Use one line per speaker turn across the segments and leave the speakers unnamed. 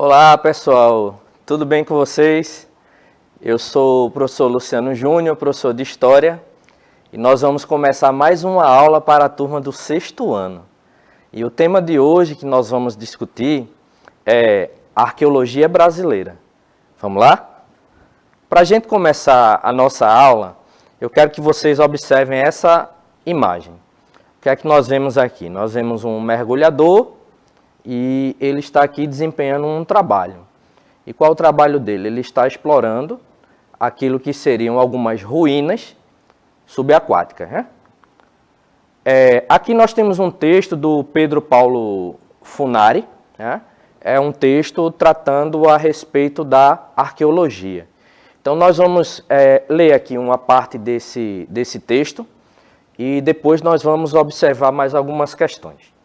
Olá pessoal, tudo bem com vocês? Eu sou o professor Luciano Júnior, professor de História, e nós vamos começar mais uma aula para a turma do 6º ano. E o tema de hoje que nós vamos discutir é Arqueologia Brasileira. Vamos lá? Para a gente começar a nossa aula, eu quero que vocês observem essa imagem. O que é que nós vemos aqui? Nós vemos um mergulhador e ele está aqui desempenhando um trabalho. E qual é o trabalho dele? Ele está explorando aquilo que seriam algumas ruínas subaquáticas, né? Aqui nós temos um texto do Pedro Paulo Funari, né? É um texto tratando a respeito da arqueologia. Então nós vamos ler aqui uma parte desse texto e depois nós vamos observar mais algumas questões.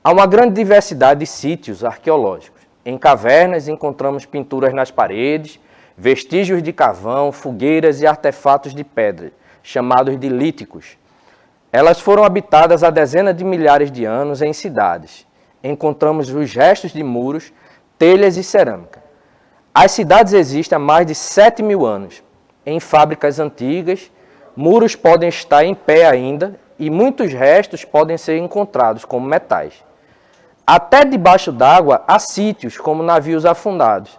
Há uma grande diversidade de sítios arqueológicos. Em cavernas encontramos pinturas nas paredes, vestígios de carvão, fogueiras e artefatos de pedra, chamados de líticos. Elas foram habitadas há dezenas de milhares de anos em cidades. Encontramos os restos de muros, telhas e cerâmica. As cidades existem há mais de 7.000 anos. Em fábricas antigas, muros podem estar em pé ainda e muitos restos podem ser encontrados como metais. Até debaixo d'água há sítios como navios afundados.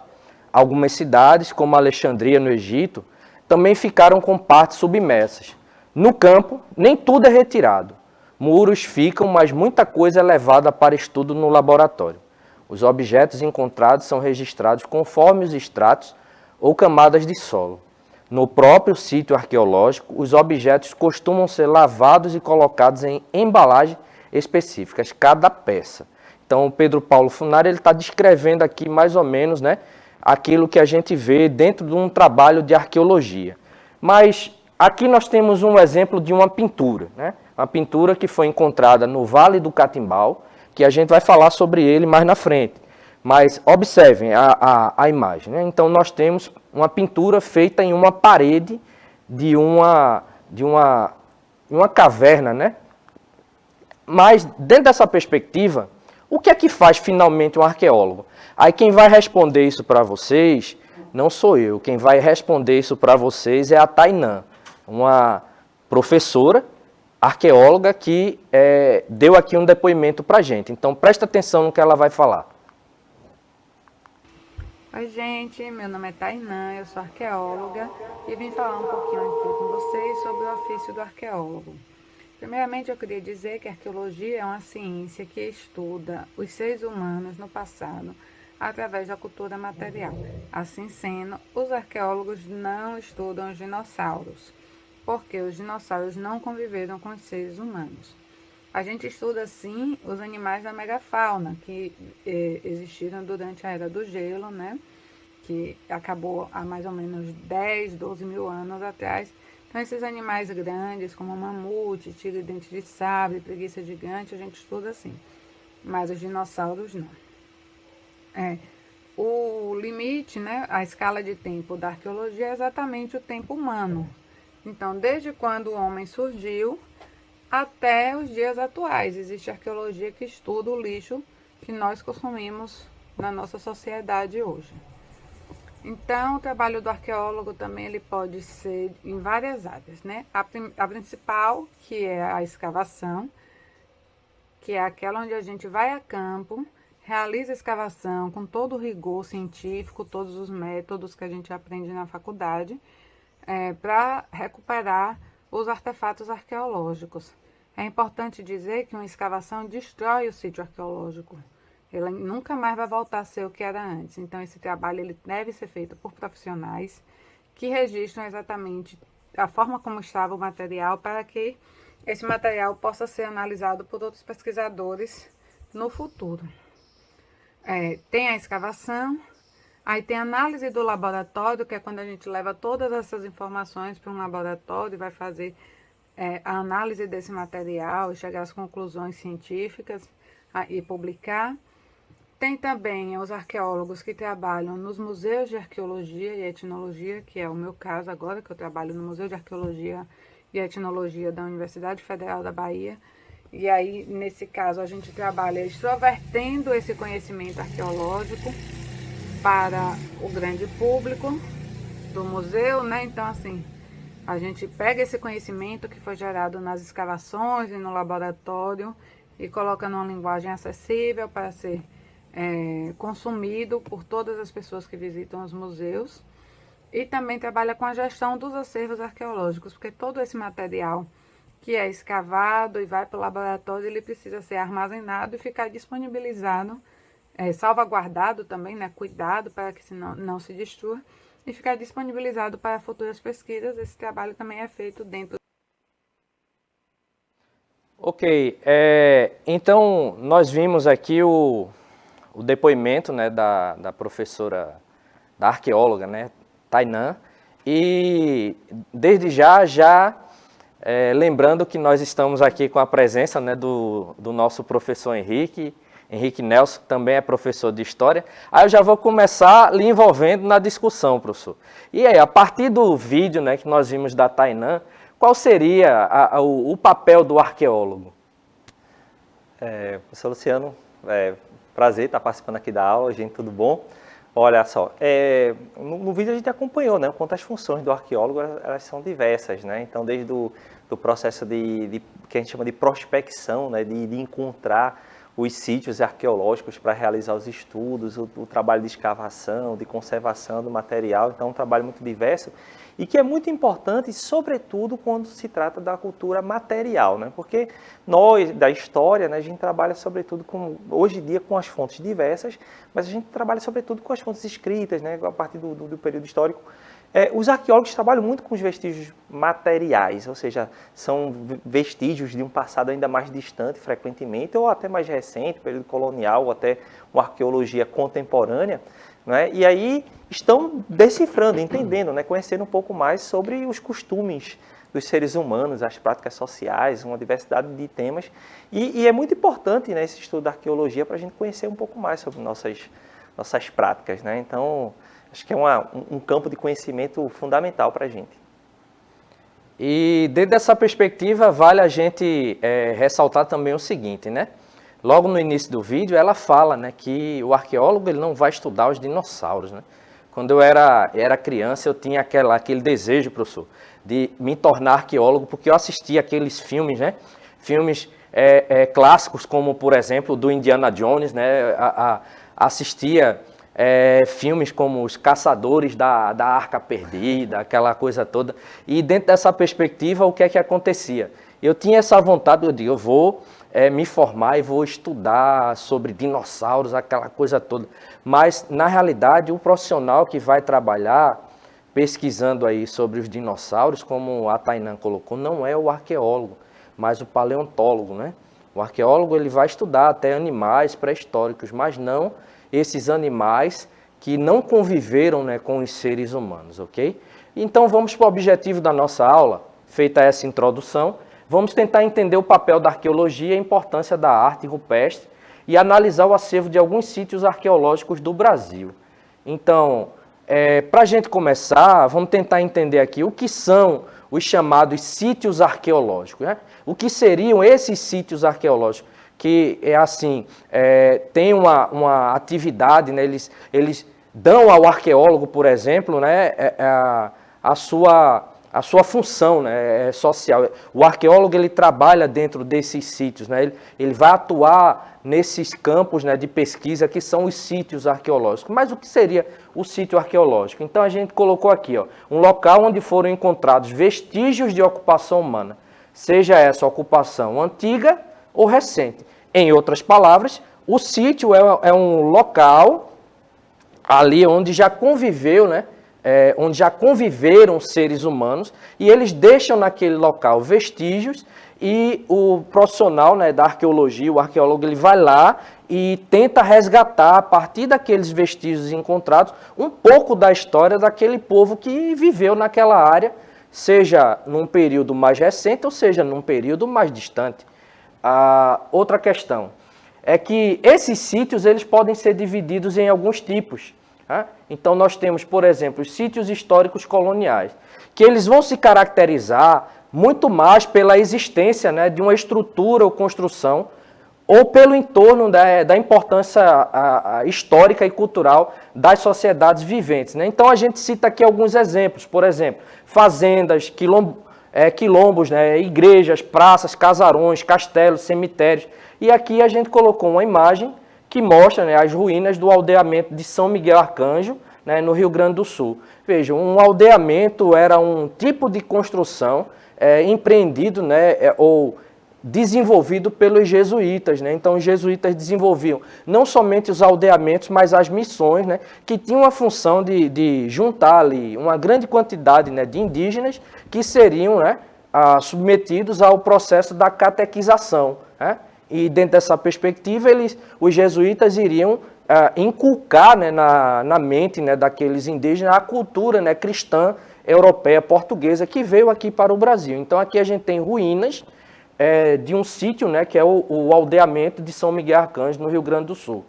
Algumas cidades, como Alexandria no Egito, também ficaram com partes submersas. No campo, nem tudo é retirado. Muros ficam, mas muita coisa é levada para estudo no laboratório. Os objetos encontrados são registrados conforme os estratos ou camadas de solo. No próprio sítio arqueológico, os objetos costumam ser lavados e colocados em embalagens específicas, cada peça. Então, o Pedro Paulo Funari está descrevendo aqui mais ou menos, né, aquilo que a gente vê dentro de um trabalho de arqueologia. Mas aqui nós temos um exemplo de uma pintura, né, uma pintura que foi encontrada no Vale do Catimbau, que a gente vai falar sobre ele mais na frente. Mas observem a imagem, né? Então, nós temos uma pintura feita em uma parede de uma caverna, né? Mas, dentro dessa perspectiva, o que é que faz finalmente um arqueólogo? Aí quem vai responder isso para vocês não sou eu. Quem vai responder isso para vocês é a Tainã, uma professora arqueóloga que deu aqui um depoimento para a gente. Então presta atenção no que ela vai falar.
Oi gente, meu nome é Tainã, eu sou arqueóloga e vim falar um pouquinho aqui com vocês sobre o ofício do arqueólogo. Primeiramente, eu queria dizer que a arqueologia é uma ciência que estuda os seres humanos no passado através da cultura material. Assim sendo, os arqueólogos não estudam os dinossauros, porque os dinossauros não conviveram com os seres humanos. A gente estuda, sim, os animais da megafauna, que existiram durante a Era do Gelo, né? Que acabou há mais ou menos 10, 12 mil anos atrás. Então, esses animais grandes, como mamute, tigre dente de sabre, preguiça gigante, a gente estuda assim. Mas os dinossauros não. O limite, né, a escala de tempo da arqueologia é exatamente o tempo humano. Então, desde quando o homem surgiu até os dias atuais, existe arqueologia que estuda o lixo que nós consumimos na nossa sociedade hoje. Então, o trabalho do arqueólogo também ele pode ser em várias áreas, né? A principal, que é a escavação, que é aquela onde a gente vai a campo, realiza a escavação com todo o rigor científico, todos os métodos que a gente aprende na faculdade, para recuperar os artefatos arqueológicos. É importante dizer que uma escavação destrói o sítio arqueológico. Ele nunca mais vai voltar a ser o que era antes. Então, esse trabalho ele deve ser feito por profissionais que registram exatamente a forma como estava o material para que esse material possa ser analisado por outros pesquisadores no futuro. Tem a escavação, aí tem a análise do laboratório, que é quando a gente leva todas essas informações para um laboratório e vai fazer a análise desse material e chegar às conclusões científicas e publicar. Tem também os arqueólogos que trabalham nos museus de arqueologia e etnologia, que é o meu caso agora, que eu trabalho no Museu de Arqueologia e Etnologia da Universidade Federal da Bahia. E aí, nesse caso, a gente trabalha extrovertendo esse conhecimento arqueológico para o grande público do museu, né? Então, assim, a gente pega esse conhecimento que foi gerado nas escavações e no laboratório e coloca numa linguagem acessível para ser consumido por todas as pessoas que visitam os museus. E também trabalha com a gestão dos acervos arqueológicos, porque todo esse material que é escavado e vai para o laboratório, ele precisa ser armazenado e ficar disponibilizado, salvaguardado também, né, cuidado para que não se destrua, e ficar disponibilizado para futuras pesquisas. Esse trabalho também é feito dentro.
Ok, então nós vimos aqui o depoimento, né, da professora, da arqueóloga, né, Tainã, e desde já lembrando que nós estamos aqui com a presença, né, do nosso professor Henrique Nelson, que também é professor de História. Aí eu já vou começar lhe envolvendo na discussão, professor. E aí, a partir do vídeo, né, que nós vimos da Tainã, qual seria o papel do arqueólogo?
Professor Luciano, prazer estar participando aqui da aula, gente, tudo bom? Olha só, no vídeo a gente acompanhou, né, quanto as funções do arqueólogo elas são diversas, né? Então, desde do processo que a gente chama de prospecção, né, de encontrar os sítios arqueológicos para realizar os estudos, o trabalho de escavação, de conservação do material. Então, é um trabalho muito diverso e que é muito importante, sobretudo quando se trata da cultura material, né? Porque nós, da história, né, a gente trabalha sobretudo hoje em dia com as fontes diversas, mas a gente trabalha sobretudo com as fontes escritas, né, a partir do período histórico. Os arqueólogos trabalham muito com os vestígios materiais, ou seja, são vestígios de um passado ainda mais distante, frequentemente, ou até mais recente, período colonial, ou até uma arqueologia contemporânea, né? E aí estão decifrando, entendendo, né, conhecendo um pouco mais sobre os costumes dos seres humanos, as práticas sociais, uma diversidade de temas. E é muito importante, né, esse estudo da arqueologia para a gente conhecer um pouco mais sobre nossas práticas, né? Então, acho que é um campo de conhecimento fundamental para a gente.
E dentro dessa perspectiva, vale a gente ressaltar também o seguinte, né? Logo no início do vídeo, ela fala, né, que o arqueólogo ele não vai estudar os dinossauros, né? Quando eu era criança, eu tinha aquele desejo, professor, de me tornar arqueólogo, porque eu assistia aqueles filmes, né? Filmes clássicos, como, por exemplo, do Indiana Jones, né? Assistia filmes como Os Caçadores da Arca Perdida, aquela coisa toda. E dentro dessa perspectiva, o que é que acontecia? Eu tinha essa vontade, eu digo, eu vou me formar e vou estudar sobre dinossauros, aquela coisa toda. Mas, na realidade, o profissional que vai trabalhar pesquisando aí sobre os dinossauros, como a Tainã colocou, não é o arqueólogo, mas o paleontólogo, né? O arqueólogo ele vai estudar até animais pré-históricos, mas não esses animais que não conviveram, né, com os seres humanos, ok? Então vamos para o objetivo da nossa aula, feita essa introdução, vamos tentar entender o papel da arqueologia e a importância da arte rupestre e analisar o acervo de alguns sítios arqueológicos do Brasil. Então, para a gente começar, vamos tentar entender aqui o que são os chamados sítios arqueológicos, né? O que seriam esses sítios arqueológicos? Que tem uma atividade, né? Eles dão ao arqueólogo, por exemplo, né, a sua função, né, social. O arqueólogo ele trabalha dentro desses sítios, né? Ele vai atuar nesses campos, né, de pesquisa que são os sítios arqueológicos. Mas o que seria o sítio arqueológico? Então a gente colocou aqui, ó, um local onde foram encontrados vestígios de ocupação humana, seja essa ocupação antiga ou recente. Em outras palavras, o sítio é um local ali onde já conviveu, né, onde já conviveram seres humanos e eles deixam naquele local vestígios e o profissional, né, da arqueologia, o arqueólogo, ele vai lá e tenta resgatar, a partir daqueles vestígios encontrados, um pouco da história daquele povo que viveu naquela área, seja num período mais recente ou seja num período mais distante. Outra questão é que esses sítios eles podem ser divididos em alguns tipos. Tá? Então nós temos, por exemplo, os sítios históricos coloniais, que eles vão se caracterizar muito mais pela existência, né, de uma estrutura ou construção ou pelo entorno da importância histórica e cultural das sociedades viventes, né? Então a gente cita aqui alguns exemplos, por exemplo, fazendas, quilombos, né? Igrejas, praças, casarões, castelos, cemitérios. E aqui a gente colocou uma imagem que mostra, né, as ruínas do aldeamento de São Miguel Arcanjo, né, no Rio Grande do Sul. Vejam, um aldeamento era um tipo de construção empreendido, né, ou desenvolvido pelos jesuítas, né? Então, os jesuítas desenvolviam não somente os aldeamentos, mas as missões, né? Que tinham a função de juntar ali uma grande quantidade, né, de indígenas que seriam, né, submetidos ao processo da catequização, né? E dentro dessa perspectiva, os jesuítas iriam inculcar, né, na mente, né, daqueles indígenas a cultura, né, cristã, europeia, portuguesa, que veio aqui para o Brasil. Então, aqui a gente tem ruínas de um sítio, né, que é o aldeamento de São Miguel Arcanjo, no Rio Grande do Sul.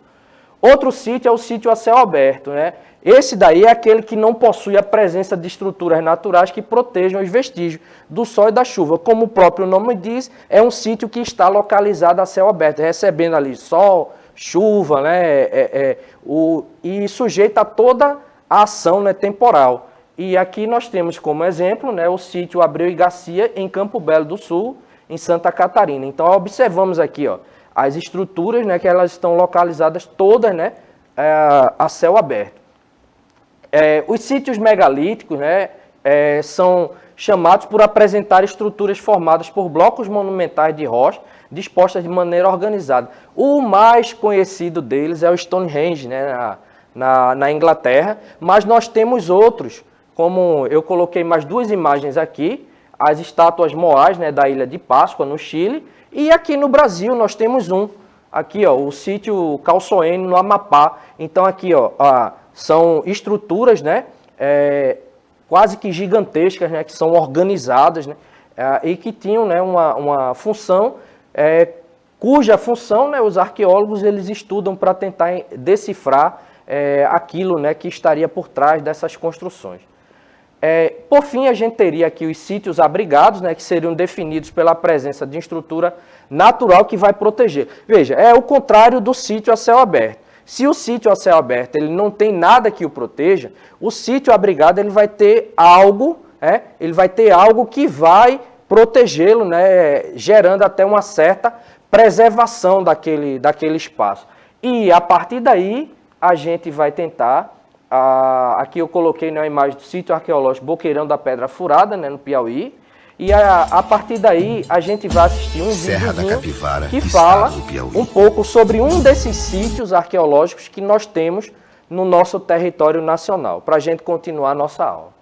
Outro sítio é o sítio a céu aberto, né? Esse daí é aquele que não possui a presença de estruturas naturais que protejam os vestígios do sol e da chuva. Como o próprio nome diz, é um sítio que está localizado a céu aberto, recebendo ali sol, chuva, né? E sujeito a toda a ação, né, temporal. E aqui nós temos como exemplo, né, o sítio Abreu e Garcia, em Campo Belo do Sul, em Santa Catarina. Então, observamos aqui, ó, as estruturas, né, que elas estão localizadas todas, né, a céu aberto. Os sítios megalíticos, né, são chamados por apresentar estruturas formadas por blocos monumentais de rocha dispostas de maneira organizada. O mais conhecido deles é o Stonehenge, né, na Inglaterra, mas nós temos outros, como eu coloquei mais duas imagens aqui, as estátuas moais, né, da Ilha de Páscoa, no Chile, e aqui no Brasil nós temos aqui, ó, o sítio Calçoene, no Amapá. Então aqui, ó, são estruturas, né, quase que gigantescas, né, que são organizadas, né, e que tinham, né, uma função, cuja função, né, os arqueólogos eles estudam para tentar decifrar aquilo, né, que estaria por trás dessas construções. Por fim, a gente teria aqui os sítios abrigados, né, que seriam definidos pela presença de estrutura natural que vai proteger. Veja, é o contrário do sítio a céu aberto. Se o sítio a céu aberto ele não tem nada que o proteja, o sítio abrigado ele vai ter algo, que vai protegê-lo, né, gerando até uma certa preservação daquele espaço. E a partir daí a gente vai tentar. Aqui eu coloquei, né, a imagem do sítio arqueológico Boqueirão da Pedra Furada, né, no Piauí. E a partir daí a gente vai assistir um videozinho que fala um pouco sobre um desses sítios arqueológicos que nós temos no nosso território nacional, para a gente continuar a nossa aula.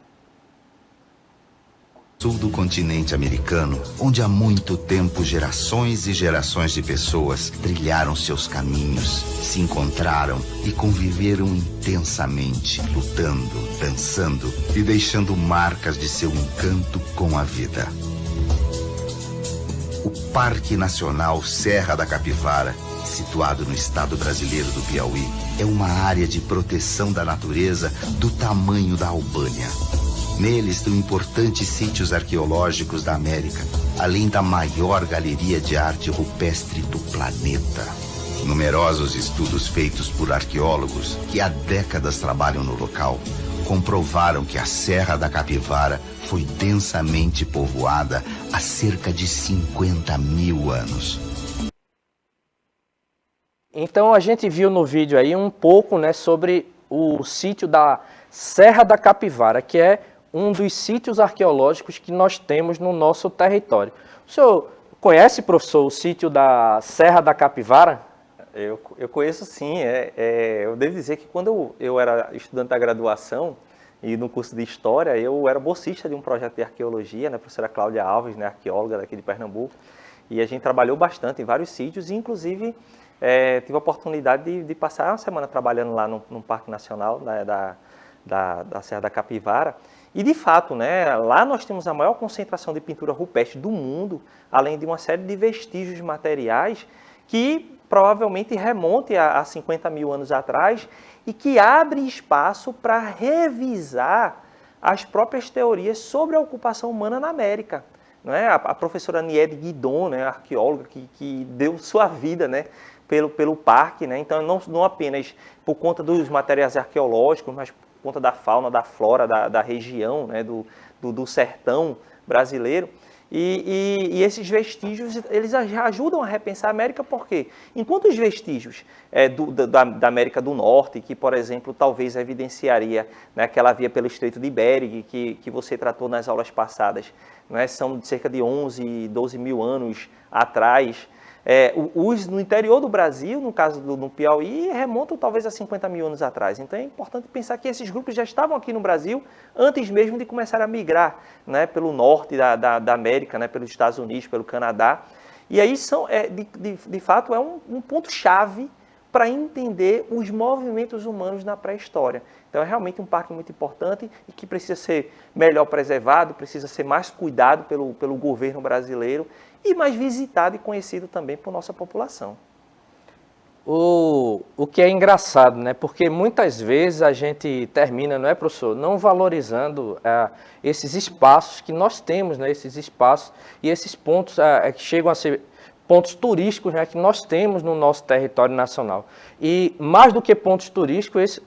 Sul do continente americano, onde há muito tempo gerações e gerações de pessoas trilharam seus caminhos, se encontraram e conviveram intensamente, lutando, dançando e deixando marcas de seu encanto com a vida. O Parque Nacional Serra da Capivara, situado no estado brasileiro do Piauí, é uma área de proteção da natureza do tamanho da Albânia. Nele estão importantes sítios arqueológicos da América, além da maior galeria de arte rupestre do planeta. Numerosos estudos feitos por arqueólogos que há décadas trabalham no local comprovaram que a Serra da Capivara foi densamente povoada há cerca de 50 mil anos.
Então a gente viu no vídeo aí um pouco, né, sobre o sítio da Serra da Capivara, que é um dos sítios arqueológicos que nós temos no nosso território. O senhor conhece, professor, o sítio da Serra da Capivara?
Eu conheço sim. Eu devo dizer que quando eu era estudante da graduação e no curso de História, eu era bolsista de um projeto de arqueologia, né, a professora Cláudia Alves, né, arqueóloga daqui de Pernambuco, e a gente trabalhou bastante em vários sítios, e inclusive tive a oportunidade de passar uma semana trabalhando lá no Parque Nacional, né, da Serra da Capivara. E, de fato, né, lá nós temos a maior concentração de pintura rupestre do mundo, além de uma série de vestígios materiais que provavelmente remonte a 50 mil anos atrás e que abre espaço para revisar as próprias teorias sobre a ocupação humana na América. não é? A professora Niede Guidon, né, arqueóloga, que deu sua vida, né, pelo parque, né? Então, não apenas por conta dos materiais arqueológicos, mas por conta da fauna, da flora, da região, né, do sertão brasileiro. E esses vestígios, eles já ajudam a repensar a América, porque enquanto os vestígios da América do Norte, que, por exemplo, talvez evidenciaria, né, aquela via pelo Estreito de Bering, que você tratou nas aulas passadas, né, são de cerca de 11, 12 mil anos atrás. Os no interior do Brasil, no caso no Piauí, remontam talvez a 50 mil anos atrás. Então é importante pensar que esses grupos já estavam aqui no Brasil antes mesmo de começar a migrar, né, pelo norte da América, né, pelos Estados Unidos, pelo Canadá. E aí, de fato, é um ponto-chave para entender os movimentos humanos na pré-história. Então é realmente um parque muito importante e que precisa ser melhor preservado, precisa ser mais cuidado pelo governo brasileiro e mais visitado e conhecido também por nossa população.
O que é engraçado, né? Porque muitas vezes a gente termina, não é, professor, não valorizando esses espaços que nós temos, né? Esses espaços e esses pontos que chegam a ser pontos turísticos, né, que nós temos no nosso território nacional. E mais do que pontos turísticos,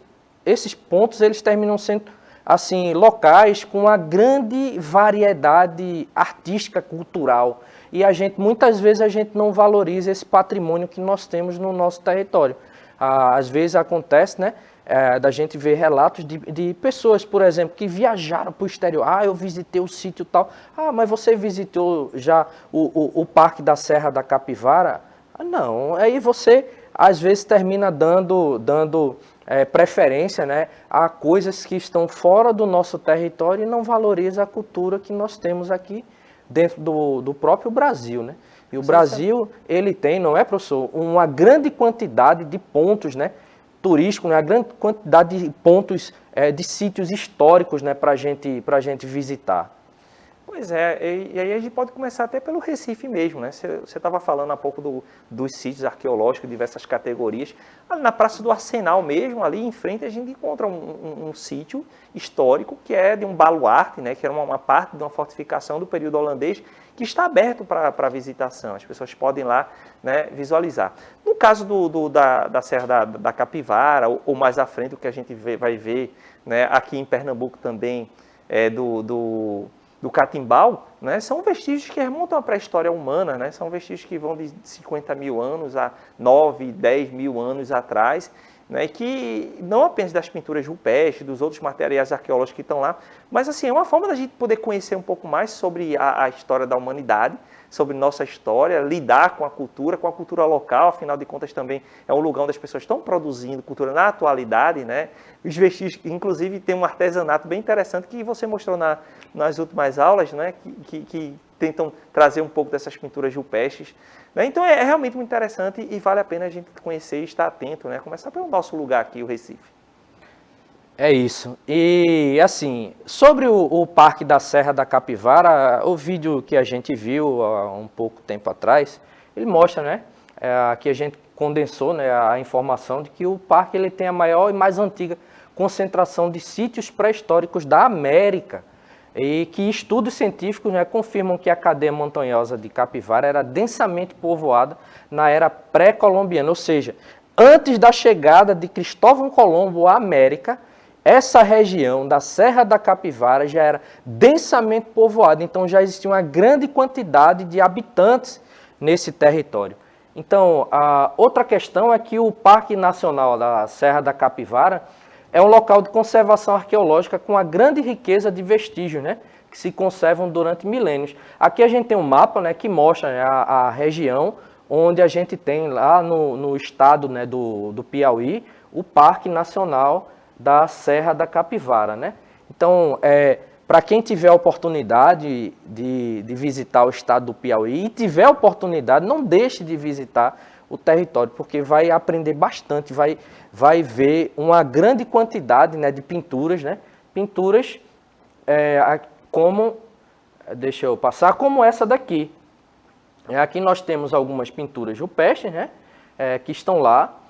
esses pontos eles terminam sendo assim locais com uma grande variedade artística, cultural. E muitas vezes a gente não valoriza esse patrimônio que nós temos no nosso território. Às vezes acontece, né, da gente ver relatos de pessoas, por exemplo, que viajaram para o exterior. Eu visitei o sítio tal. Mas você visitou já o Parque da Serra da Capivara? Não. Aí você, às vezes, termina dando preferência, né, a coisas que estão fora do nosso território e não valoriza a cultura que nós temos aqui dentro do próprio Brasil, né? E o Brasil, ele tem, não é, professor, uma grande quantidade de pontos, né, turísticos, né, uma grande quantidade de pontos, de sítios históricos, né, para a gente visitar.
Pois é, e aí a gente pode começar até pelo Recife mesmo, né? Você estava falando há pouco dos sítios arqueológicos, diversas categorias. Na Praça do Arsenal mesmo, ali em frente, a gente encontra um sítio histórico que é de um baluarte, né? Que era uma parte de uma fortificação do período holandês, que está aberto para visitação. As pessoas podem lá, né, visualizar. No caso da Serra da Capivara, ou mais à frente, o que a gente vai ver, né, aqui em Pernambuco também, do Catimbau, né, são vestígios que remontam à pré-história humana, né, são vestígios que vão de 50 mil anos a 9, 10 mil anos atrás, né, que não apenas das pinturas rupestres, dos outros materiais arqueológicos que estão lá, mas assim, é uma forma da gente poder conhecer um pouco mais sobre a história da humanidade, sobre nossa história, lidar com a cultura local, afinal de contas também é um lugar onde as pessoas estão produzindo cultura na atualidade, né? Os vestígios, inclusive tem um artesanato bem interessante que você mostrou nas últimas aulas, né? Que tentam trazer um pouco dessas pinturas rupestres, né? Então é realmente muito interessante e vale a pena a gente conhecer e estar atento, né? Começar pelo nosso lugar aqui, o Recife.
É isso. E assim, sobre o Parque da Serra da Capivara, o vídeo que a gente viu há um pouco tempo atrás, ele mostra, né? Aqui a gente condensou, né, a informação de que o parque ele tem a maior e mais antiga concentração de sítios pré-históricos da América. E que estudos científicos, né, confirmam que a cadeia montanhosa de Capivara era densamente povoada na era pré-colombiana, ou seja, antes da chegada de Cristóvão Colombo à América, essa região da Serra da Capivara já era densamente povoada, então já existia uma grande quantidade de habitantes nesse território. Então, a outra questão é que o Parque Nacional da Serra da Capivara é um local de conservação arqueológica com uma grande riqueza de vestígios, né, que se conservam durante milênios. Aqui a gente tem um mapa, né, que mostra, né, a região onde a gente tem lá no estado, né, do Piauí, o Parque Nacional da Serra da Capivara, né? Então, para quem tiver a oportunidade de visitar o estado do Piauí e tiver a oportunidade, não deixe de visitar o território, porque vai aprender bastante, vai ver uma grande quantidade, né, de pinturas, né? Pinturas como, deixa eu passar, como essa daqui. Aqui nós temos algumas pinturas rupestres, né, que estão lá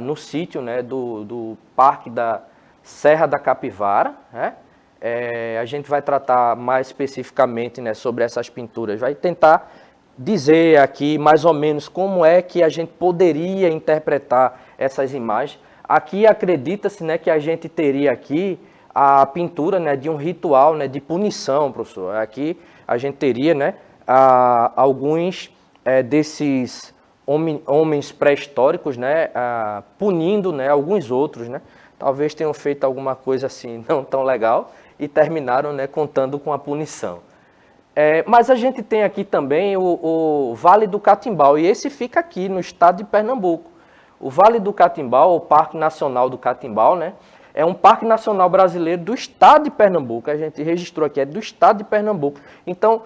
no sítio, né, do Parque da Serra da Capivara, né? a gente vai tratar mais especificamente, né, sobre essas pinturas, vai tentar dizer aqui mais ou menos como é que a gente poderia interpretar essas imagens. Aqui acredita-se, né, que a gente teria aqui a pintura, né, de um ritual, né, de punição, professor. Aqui a gente teria, né, alguns desses homens pré-históricos, né, punindo, né, alguns outros, né, talvez tenham feito alguma coisa assim não tão legal e terminaram, né, contando com a punição. Mas a gente tem aqui também o Vale do Catimbau, e esse fica aqui no estado de Pernambuco. O Vale do Catimbau, o Parque Nacional do Catimbau, né, é um parque nacional brasileiro do estado de Pernambuco. A gente registrou aqui, é do estado de Pernambuco. Então,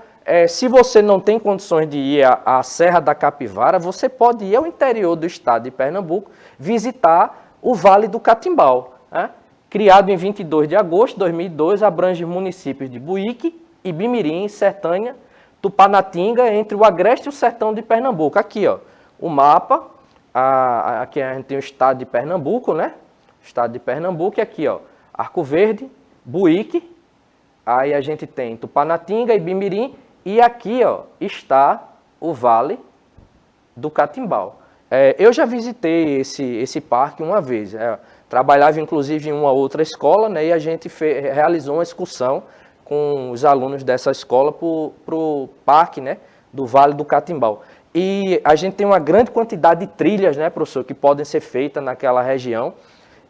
se você não tem condições de ir à Serra da Capivara, você pode ir ao interior do estado de Pernambuco visitar o Vale do Catimbau, né? Criado em 22 de agosto de 2002, abrange municípios de Buíque, Ibimirim, Sertânia, Tupanatinga, entre o Agreste e o Sertão de Pernambuco. Aqui, ó, o mapa, aqui a gente tem o estado de Pernambuco, né? Estado de Pernambuco, e aqui, ó, Arco Verde, Buíque, aí a gente tem Tupanatinga, Ibimirim, e aqui, ó, está o Vale do Catimbau. Eu já visitei esse parque uma vez, trabalhava inclusive em uma outra escola, né, e a gente realizou uma excursão com os alunos dessa escola para o parque, né, do Vale do Catimbau. E a gente tem uma grande quantidade de trilhas, né, professor, que podem ser feitas naquela região.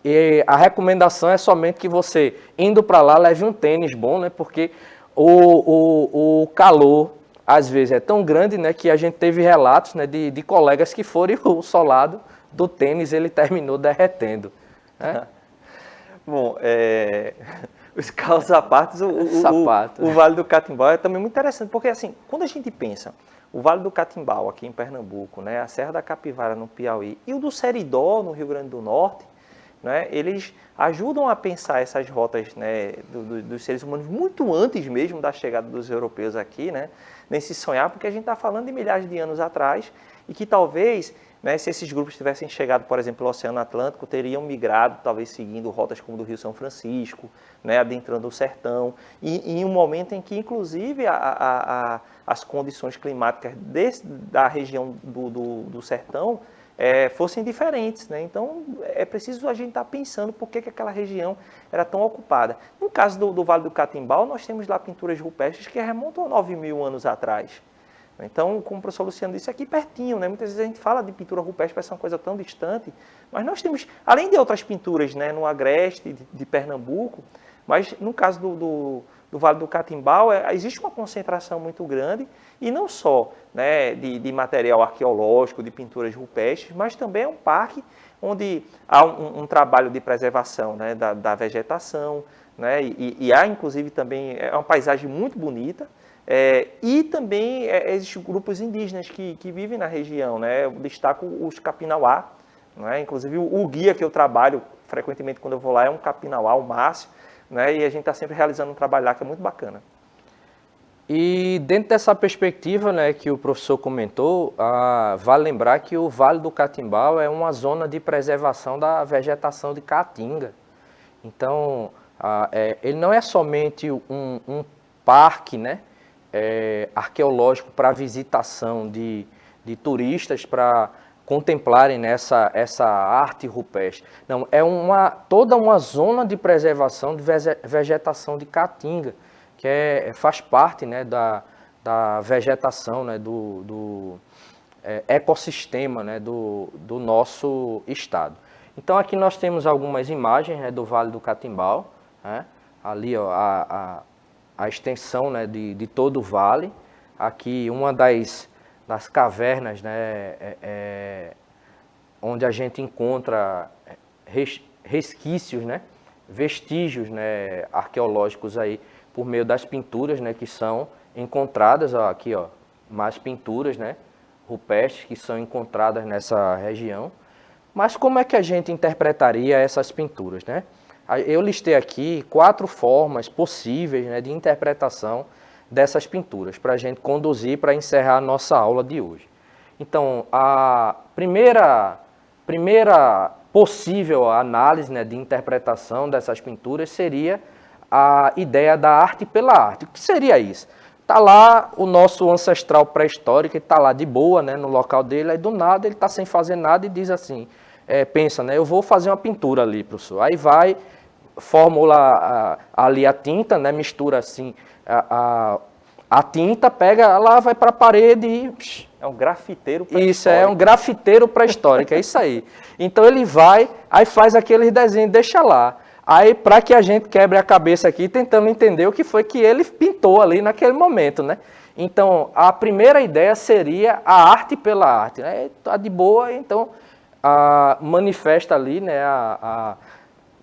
E a recomendação é somente que você, indo para lá, leve um tênis bom, né, porque o calor, às vezes, é tão grande, né, que a gente teve relatos, né, de colegas que foram e o solado do tênis ele terminou derretendo. Né?
Bom, os carros à parte, o Vale do Catimbau é também muito interessante, porque assim, quando a gente pensa o Vale do Catimbau aqui em Pernambuco, né, a Serra da Capivara no Piauí e o do Seridó no Rio Grande do Norte, né, eles ajudam a pensar essas rotas, né, dos seres humanos muito antes mesmo da chegada dos europeus aqui, né, nesse sonhar, porque a gente está falando de milhares de anos atrás e que talvez, né, se esses grupos tivessem chegado, por exemplo, no Oceano Atlântico, teriam migrado, talvez seguindo rotas como do Rio São Francisco, né, adentrando o sertão, e em um momento em que, inclusive, as condições climáticas da região do sertão fossem diferentes, né? Então, é preciso a gente estar pensando por que aquela região era tão ocupada. No caso do Vale do Catimbau, nós temos lá pinturas rupestres que remontam a 9.000 anos atrás. Então, como o professor Luciano disse, aqui pertinho, né? Muitas vezes a gente fala de pintura rupestre, parece uma coisa tão distante, mas nós temos, além de outras pinturas, né, no Agreste de Pernambuco, mas no caso do Vale do Catimbau, existe uma concentração muito grande, e não só, né, de material arqueológico, de pinturas rupestres, mas também é um parque onde há um trabalho de preservação, né, da vegetação, né, e há inclusive também uma paisagem muito bonita, e também existem grupos indígenas que vivem na região, né, eu destaco os Capinauá, né, inclusive o guia que eu trabalho frequentemente quando eu vou lá é um Capinauá, o Márcio, né, e a gente está sempre realizando um trabalho lá que é muito bacana.
E dentro dessa perspectiva, né, que o professor comentou, vale lembrar que o Vale do Catimbau é uma zona de preservação da vegetação de caatinga. Então, ele não é somente um parque, né, arqueológico para visitação de turistas para contemplarem essa arte rupestre. Não, é toda uma zona de preservação de vegetação de caatinga, que faz parte, né, da vegetação, né, do ecossistema, né, do nosso estado. Então aqui nós temos algumas imagens, né, do Vale do Catimbau, né, ali ó, a extensão, né, de todo o vale. Aqui uma das cavernas, né, onde a gente encontra resquícios, né, vestígios, né, arqueológicos aí, por meio das pinturas, né, que são encontradas, ó, aqui, ó, mais pinturas, né, rupestres que são encontradas nessa região. Mas como é que a gente interpretaria essas pinturas, né? Eu listei aqui 4 formas possíveis, né, de interpretação dessas pinturas, para a gente conduzir para encerrar a nossa aula de hoje. Então, a primeira possível análise, né, de interpretação dessas pinturas seria a ideia da arte pela arte. O que seria isso? Está lá o nosso ancestral pré-histórico, ele está lá de boa, né, no local dele, aí do nada ele está sem fazer nada e diz assim, pensa, né, eu vou fazer uma pintura ali, professor. Aí vai, formula ali a tinta, né, mistura assim a tinta, pega lá, vai para a parede e...
É um grafiteiro pré-histórico.
Isso, é um grafiteiro pré-histórico, é isso aí. Então ele vai, aí faz aqueles desenhos, deixa lá. Aí, para que a gente quebre a cabeça aqui, tentando entender o que foi que ele pintou ali naquele momento, né? Então, a primeira ideia seria a arte pela arte, né? Tá de boa, então, manifesta ali, né,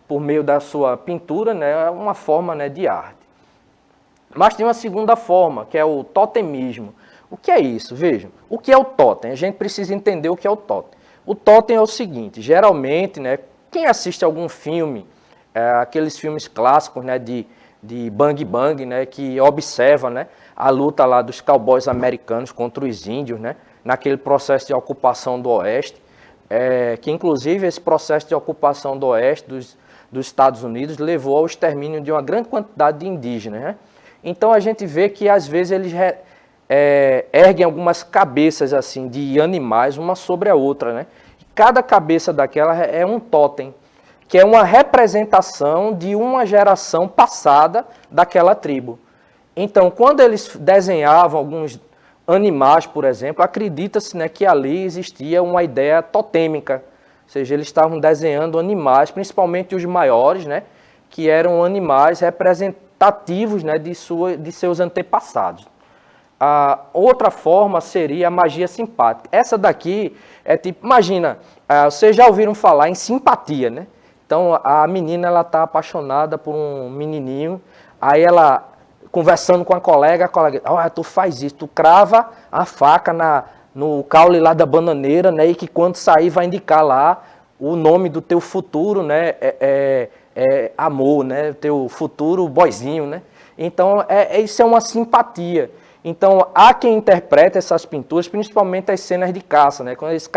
por meio da sua pintura, né, uma forma, né, de arte. Mas tem uma segunda forma, que é o totemismo. O que é isso? Vejam, o que é o totem? A gente precisa entender o que é o totem. O totem é o seguinte, geralmente, né, quem assiste algum filme, aqueles filmes clássicos, né, de Bang Bang, né, que observa, né, a luta lá dos cowboys americanos contra os índios, né, naquele processo de ocupação do Oeste, que inclusive esse processo de ocupação do Oeste dos Estados Unidos levou ao extermínio de uma grande quantidade de indígenas, né? Então a gente vê que às vezes eles erguem algumas cabeças assim de animais, uma sobre a outra, né? E cada cabeça daquela é um totem, que é uma representação de uma geração passada daquela tribo. Então, quando eles desenhavam alguns animais, por exemplo, acredita-se, né, que ali existia uma ideia totêmica, ou seja, eles estavam desenhando animais, principalmente os maiores, né, que eram animais representativos, né, de seus antepassados. A outra forma seria a magia simpática. Essa daqui é tipo, imagina, vocês já ouviram falar em simpatia, né? Então a menina ela está apaixonada por um menininho, aí ela conversando com a colega, tu faz isso, tu crava a faca no caule lá da bananeira, né? E que quando sair vai indicar lá o nome do teu futuro, né? Amor, né? Teu futuro boyzinho, né? Então isso é uma simpatia. Então, há quem interpreta essas pinturas, principalmente as cenas de caça, né? Quando eles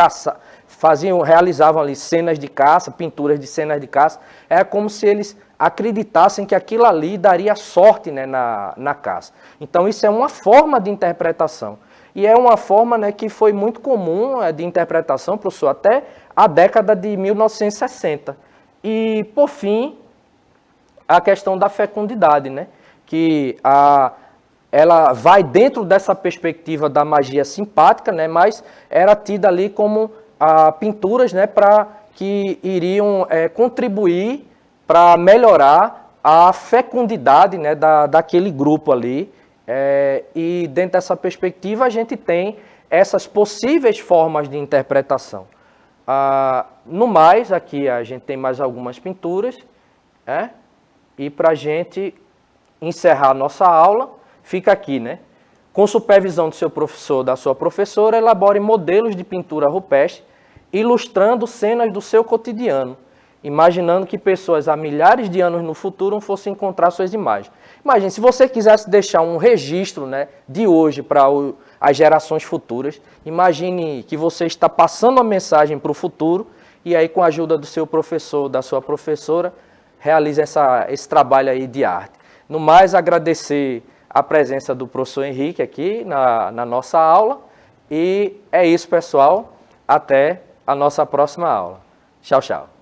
realizavam ali cenas de caça, pinturas de cenas de caça, é como se eles acreditassem que aquilo ali daria sorte, né, na caça. Então, isso é uma forma de interpretação. E é uma forma, né, que foi muito comum de interpretação, professor, até a década de 1960. E, por fim, a questão da fecundidade, né? Que ela vai dentro dessa perspectiva da magia simpática, né, mas era tida ali como pinturas, né, que iriam contribuir para melhorar a fecundidade, né, daquele grupo ali. E dentro dessa perspectiva a gente tem essas possíveis formas de interpretação. No mais, aqui a gente tem mais algumas pinturas, e para a gente encerrar a nossa aula, fica aqui, né? Com supervisão do seu professor, da sua professora, elabore modelos de pintura rupestre, ilustrando cenas do seu cotidiano, imaginando que pessoas há milhares de anos no futuro fossem encontrar suas imagens. Imagine, se você quisesse deixar um registro, né, de hoje para as gerações futuras, imagine que você está passando a mensagem para o futuro e aí, com a ajuda do seu professor, da sua professora, realize esse trabalho aí de arte. No mais, agradecer a presença do professor Henrique aqui na nossa aula. E é isso, pessoal. Até a nossa próxima aula. Tchau, tchau.